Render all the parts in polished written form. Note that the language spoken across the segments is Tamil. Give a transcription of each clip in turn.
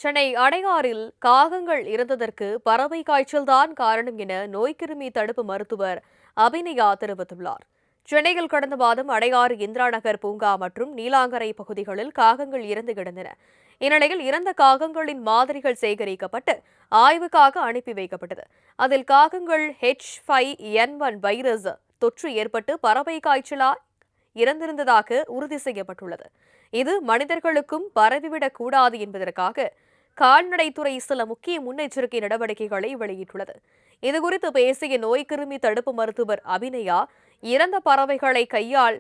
சென்னை அடையாறில் காகங்கள் இறந்ததற்கு பறவை காய்ச்சல்தான் காரணம் என நோய்க்கிருமி தடுப்பு மருத்துவர் அபிநயா தெரிவித்துள்ளார். சென்னையில் கடந்த மாதம் அடையாறு இந்திரா நகர் பூங்கா மற்றும் நீலாங்கரை பகுதிகளில் காகங்கள் இறந்து கிடந்தன. இந்நிலையில் இறந்த காகங்களின் மாதிரிகள் சேகரிக்கப்பட்டு ஆய்வுக்காக அனுப்பி வைக்கப்பட்டது. அதில் காகங்கள் H5N1 வைரஸ் தொற்று ஏற்பட்டு பறவை காய்ச்சலால் இறந்திருந்ததாக உறுதி செய்யப்பட்டுள்ளது. இது மனிதர்களுக்கும் பரவிவிடக் கூடாது என்பதற்காக கால்நடைத்துறை சில முக்கிய முன்னெச்சரிக்கை நடவடிக்கைகளை வெளியிட்டுள்ளது. இதுகுறித்து பேசிய நோய்க்கிருமி தடுப்பு மருத்துவர் அபிநயா, இறந்த பறவைகளை கையால்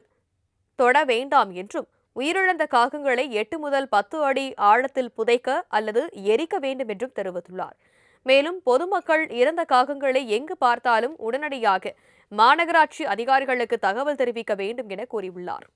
தொட வேண்டாம் என்றும் உயிரிழந்த காகங்களை 8 முதல் 10 அடி ஆழத்தில் புதைக்க அல்லது எரிக்க வேண்டும் என்றும் தெரிவித்துள்ளார். மேலும் பொதுமக்கள் இறந்த காகங்களை எங்கு பார்த்தாலும் உடனடியாக மாநகராட்சி அதிகாரிகளுக்கு தகவல் தெரிவிக்க வேண்டும் என கூறியுள்ளார்.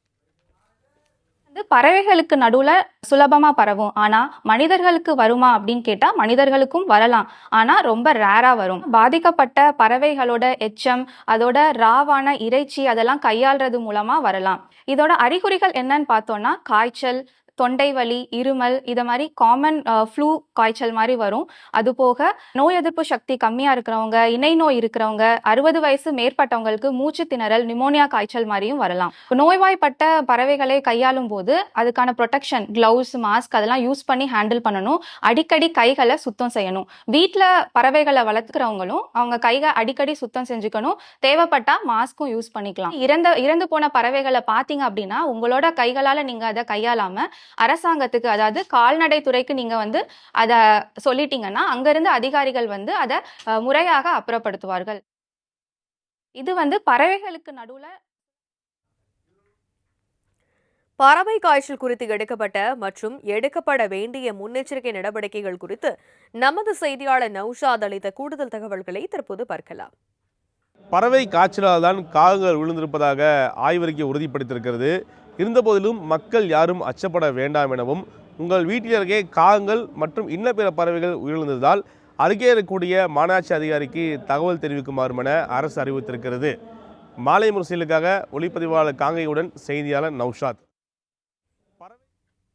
பறவைகளுக்கு நடுவுல சுலபமா பரவும். ஆனா மனிதர்களுக்கு வருமா அப்படின்னு கேட்டா மனிதர்களுக்கும் வரலாம். ஆனா ரொம்ப ரேரா வரும். பாதிக்கப்பட்ட பறவைகளோட எச்சம், அதோட ராவான இறைச்சி அதெல்லாம் கையாள்றது மூலமா வரலாம். இதோட அறிகுறிகள் என்னன்னு பார்த்தோம்னா காய்ச்சல், தொண்டை வலி, இருமல், இத மாதிரி காமன் ஃப்ளூ காய்ச்சல் மாதிரி வரும். அது போக நோய் எதிர்ப்பு சக்தி கம்மியா இருக்கிறவங்க, இணை நோய் இருக்கிறவங்க, 60 வயசு மேற்பட்டவங்களுக்கு மூச்சு திணறல், நிமோனியா காய்ச்சல் மாதிரியும் வரலாம். நோய்வாய்ப்பட்ட பறவைகளை கையாளும் போது அதுக்கான ப்ரொடெக்ஷன், கிளவுஸ், மாஸ்க் அதெல்லாம் யூஸ் பண்ணி ஹேண்டில் பண்ணணும். அடிக்கடி கைகளை சுத்தம் செய்யணும். வீட்டில் பறவைகளை வளர்த்துக்கிறவங்களும் அவங்க கைகளை அடிக்கடி சுத்தம் செஞ்சுக்கணும். தேவைப்பட்டா மாஸ்க்கும் யூஸ் பண்ணிக்கலாம். இறந்து போன பறவைகளை பார்த்தீங்க அப்படின்னா உங்களோட கைகளால நீங்க அதை கையாளாம அரசாங்கத்துக்கு, அதாவது கால்நடை துறைக்கு நீங்க அத சொல்லிட்டீங்கன்னா அங்கிருந்து அதிகாரிகள் அத முறையாக அப்புறப்படுத்துவார்கள். இது பறவைகளுக்கு நடுவுல பறவை காய்ச்சல் குறித்து எடுக்கப்பட்ட மற்றும் எடுக்கப்பட வேண்டிய முன்னெச்சரிக்கை நடவடிக்கைகள் குறித்து நமது செய்தியாளர் நௌஷாத் அளித்த கூடுதல் தகவல்களை தற்போது பார்க்கலாம். பறவை காய்ச்சலால் தான் காகங்கள் விழுந்திருப்பதாக ஆய்வறிக்கை உறுதிப்படுத்தியிருக்கிறது. இருந்தபோதிலும் மக்கள் யாரும் அச்சப்பட வேண்டாம் எனவும், உங்கள் வீட்டில் அருகே காகங்கள் மற்றும் இன்ன பிற பறவைகள் உயிரிழந்ததால் அருகே இருக்கக்கூடிய மாநகராட்சி அதிகாரிக்கு தகவல் தெரிவிக்குமாறும் என அரசு அறிவித்திருக்கிறது. மாலை முரசிலுக்காக ஒளிப்பதிவாளர் காங்கையுடன் செய்தியாளர் நௌஷாத்.